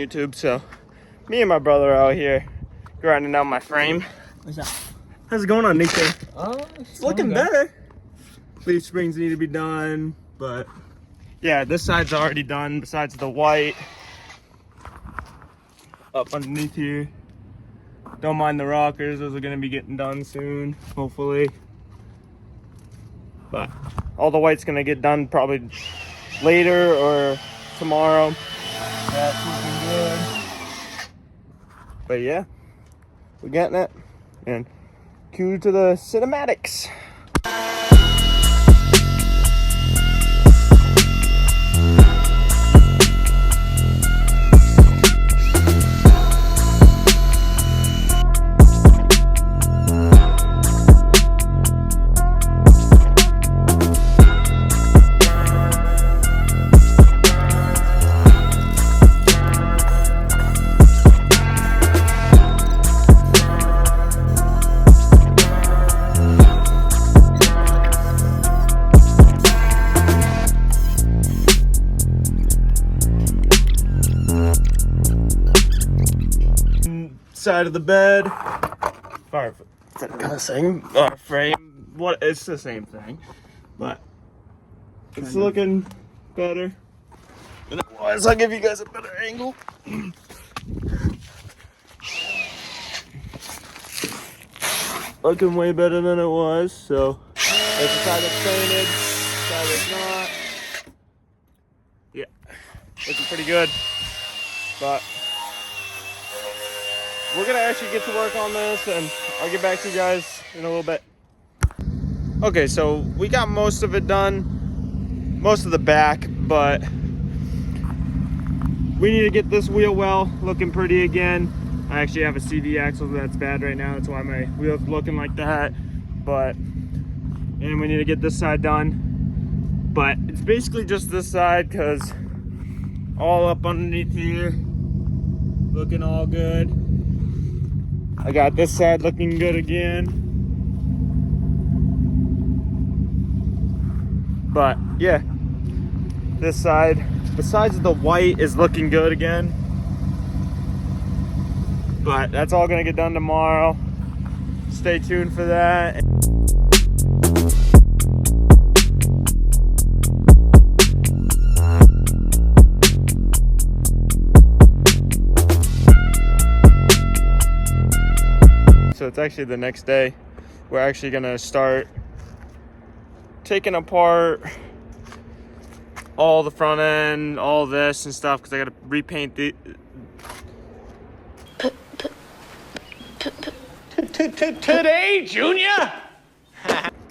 YouTube, so me and my brother are out here grinding out my frame. What's up? How's it going on, Nico? Oh, It's looking better. Leaf springs need to be done, but yeah, this side's already done besides the white. Up underneath here. Don't mind the rockers, those are gonna be getting done soon, hopefully. But all the white's gonna get done probably later or tomorrow. That's looking good. But yeah, we're getting it. And cue to the cinematics. Side of the bed, or kind of same frame. What? It's the same thing, but it's looking better than it was. I'll give you guys a better angle. Looking way better than it was. So that's the side that's painted, side that's not. Yeah, looking pretty good, but we're gonna actually get to work on this, and I'll get back to you guys in a little bit. Okay, so we got most of it done, most of the back, but we need to get this wheel well looking pretty again. I actually have a CV axle that's bad right now. That's why my wheel's looking like that. And we need to get this side done. But it's basically just this side, because all up underneath here, looking all good. I got this side looking good again. But yeah, this side, besides the white, is looking good again. But that's all gonna get done tomorrow. Stay tuned for that. So it's actually the next day. We're actually gonna start taking apart all the front end, all this and stuff, because I gotta repaint the Today, Junior!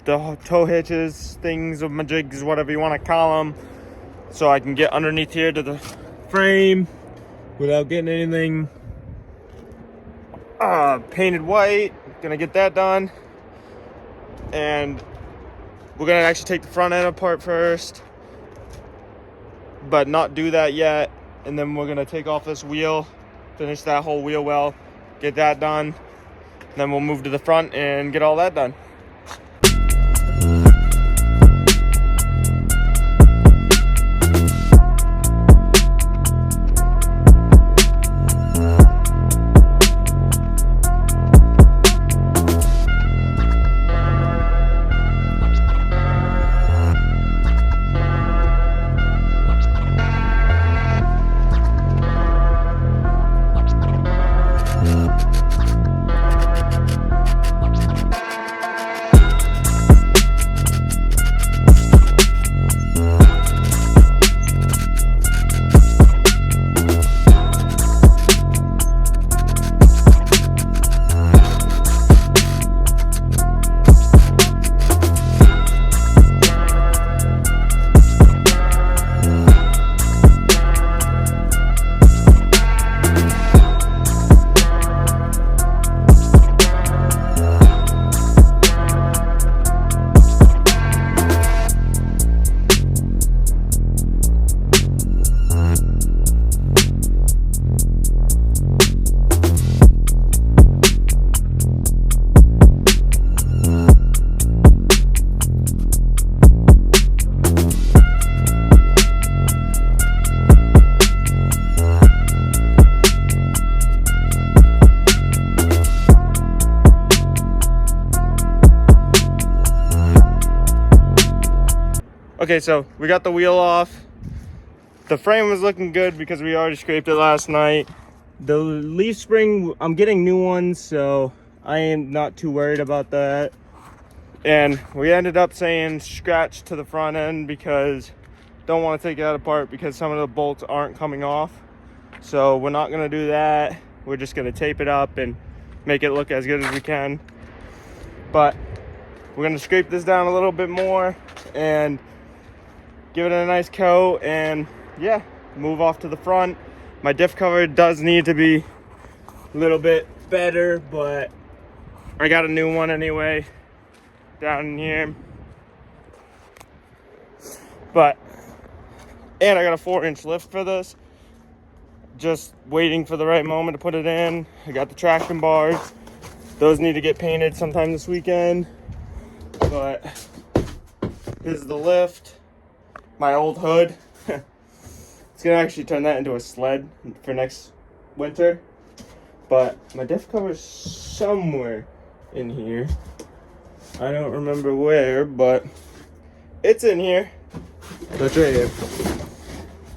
the tow hitches, things of my jigs, whatever you want to call them, so I can get underneath here to the frame without getting anything painted white. Gonna get that done, and we're gonna actually take the front end apart first, but not do that yet. And then we're gonna take off this wheel, finish that whole wheel well, get that done. Then we'll move to the front and get all that done. Okay, so we got the wheel off. The frame was looking good because we already scraped it last night. The leaf spring, I'm getting new ones, so I am not too worried about that. And we ended up saying scratch to the front end because don't want to take that apart because some of the bolts aren't coming off. So we're not going to do that. We're just going to tape it up and make it look as good as we can. But we're going to scrape this down a little bit more and give it a nice coat and yeah, move off to the front. My diff cover does need to be a little bit better, but I got a new one anyway down here. And I got a 4-inch lift for this. Just waiting for the right moment to put it in. I got the traction bars. Those need to get painted sometime this weekend. But this is the lift. My old hood. It's gonna actually turn that into a sled for next winter. But my diff cover is somewhere in here. I don't remember where, but it's in here. That's right here.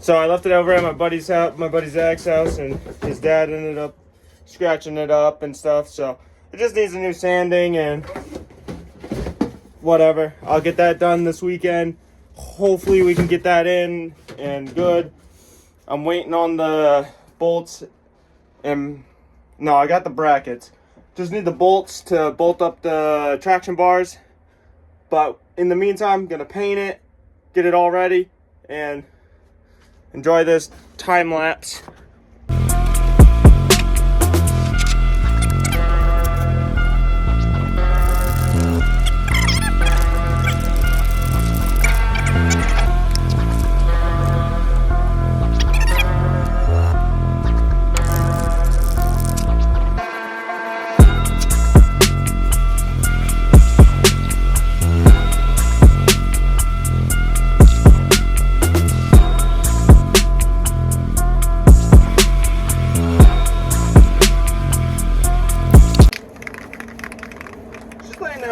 So I left it over at my buddy's house, my buddy Zach's house, and his dad ended up scratching it up and stuff. So it just needs a new sanding and whatever. I'll get that done this weekend. Hopefully we can get that in and good. I'm waiting on the bolts and no, I got the brackets. Just need the bolts to bolt up the traction bars. But in the meantime, I'm gonna paint it, get it all ready, and enjoy this time lapse.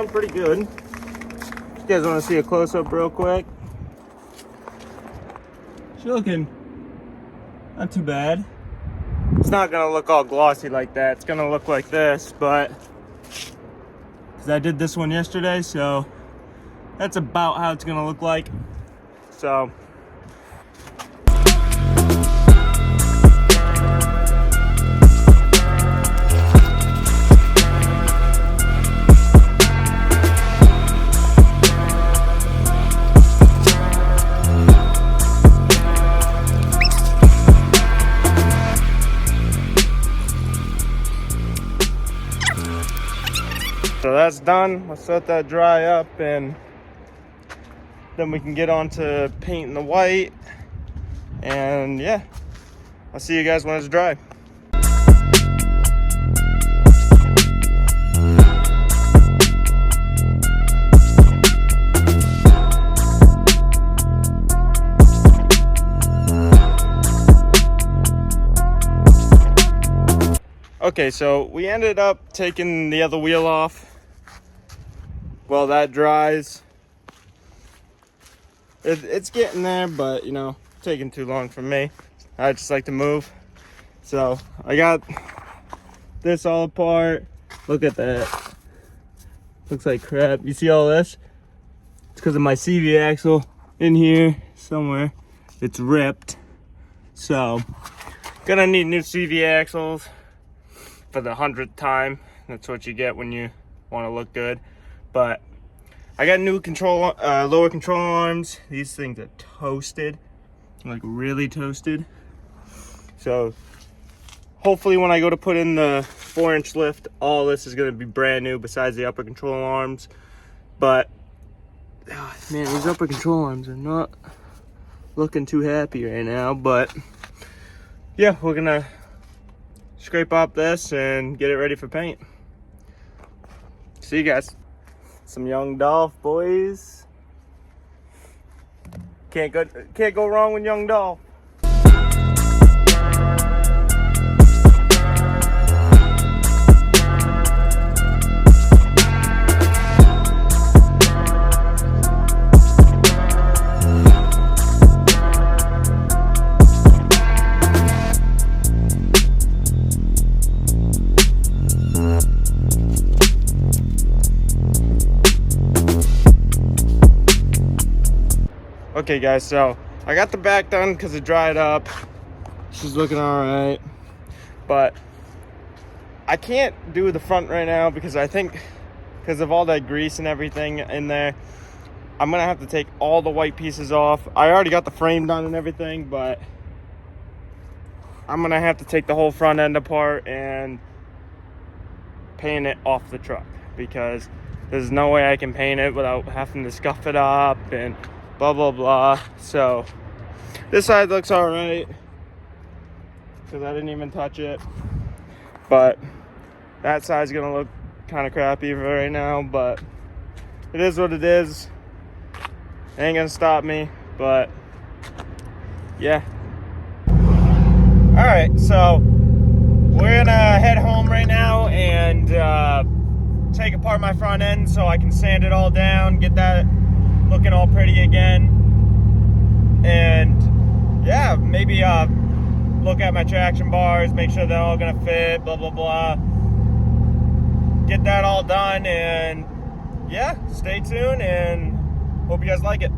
Pretty good. You guys want to see a close-up real quick? She's looking not too bad. It's not gonna look all glossy like that. It's gonna look like this, but because I did this one yesterday, so that's about how it's gonna look like. So that's done. Let's let that dry up and then we can get on to painting the white. And yeah, I'll see you guys when it's dry. Okay, so we ended up taking the other wheel off. Well, that dries. It's getting there, but you know, taking too long for me. I just like to move. So I got this all apart. Look at that. Looks like crap. You see all this? It's because of my CV axle in here somewhere. It's ripped. So gonna need new CV axles for the 100th time. That's what you get when you want to look good. But I got new lower control arms. These things are toasted, like really toasted. So hopefully when I go to put in the 4-inch lift, all this is gonna be brand new besides the upper control arms. But oh, man, these upper control arms are not looking too happy right now. But yeah, we're gonna scrape up this and get it ready for paint. See you guys. Some Young Dolph, boys. Can't go wrong with Young Dolph. Okay guys, so I got the back done because it dried up. She's looking all right, but I can't do the front right now because I think because of all that grease and everything in there, I'm gonna have to take all the white pieces off. I already got the frame done and everything, but I'm gonna have to take the whole front end apart and paint it off the truck because there's no way I can paint it without having to scuff it up and blah blah blah. So this side looks all right because I didn't even touch it, but that side's gonna look kind of crappy right now, but it is what it is. It ain't gonna stop me, but yeah. All right, so we're gonna head home right now and take apart my front end so I can sand it all down, get that looking all pretty again, and yeah, maybe look at my traction bars, make sure they're all gonna fit, blah blah blah. Get that all done, and yeah, stay tuned and hope you guys like it.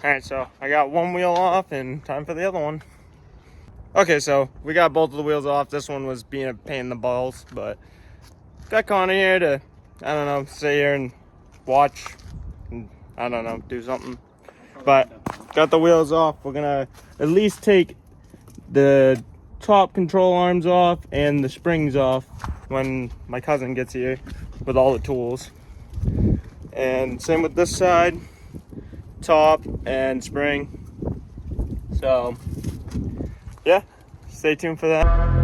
Alright, so I got one wheel off and time for the other one. Okay, so we got both of the wheels off. This one was being a pain in the balls, but got Connor here to, I don't know, sit here and watch and, I don't know, do something. But got the wheels off. We're gonna at least take the top control arms off and the springs off when my cousin gets here with all the tools. And same with this side. Top and spring. So yeah, stay tuned for that.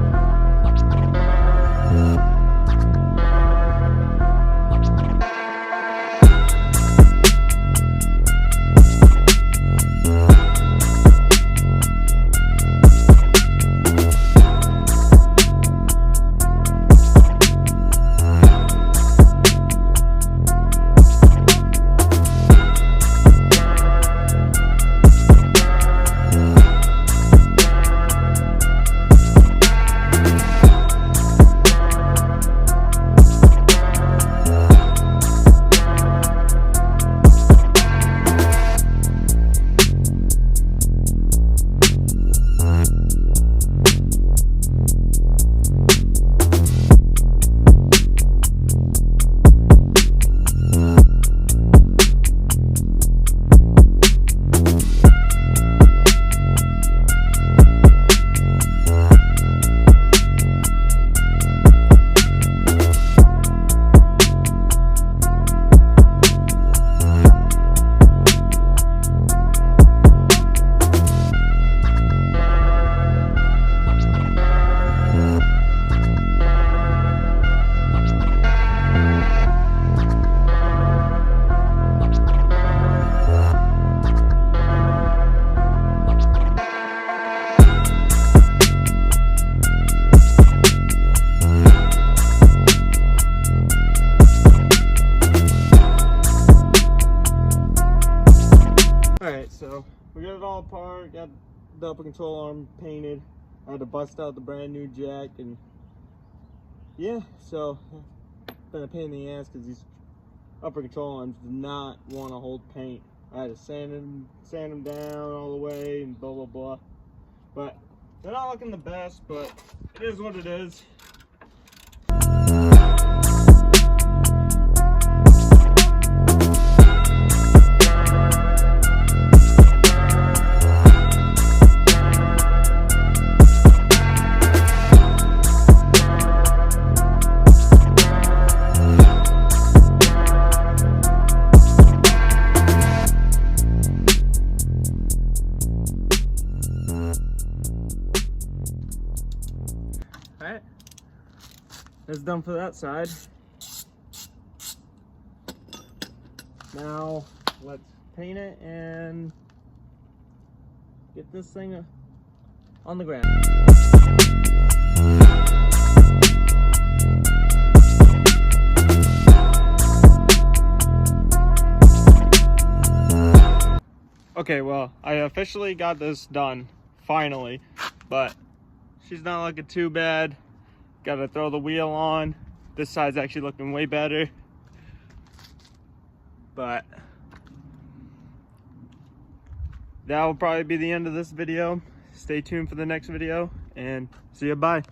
So we got it all apart, got the upper control arm painted. I had to bust out the brand new jack, and yeah, so been a pain in the ass because these upper control arms do not want to hold paint. I had to sand them down all the way and blah blah blah. But they're not looking the best, but it is what it is. Alright, that's done for that side. Now let's paint it and get this thing on the ground. Okay, well, I officially got this done, finally, but she's not looking too bad. Gotta throw the wheel on. This side's actually looking way better. But that will probably be the end of this video. Stay tuned for the next video and see you, bye.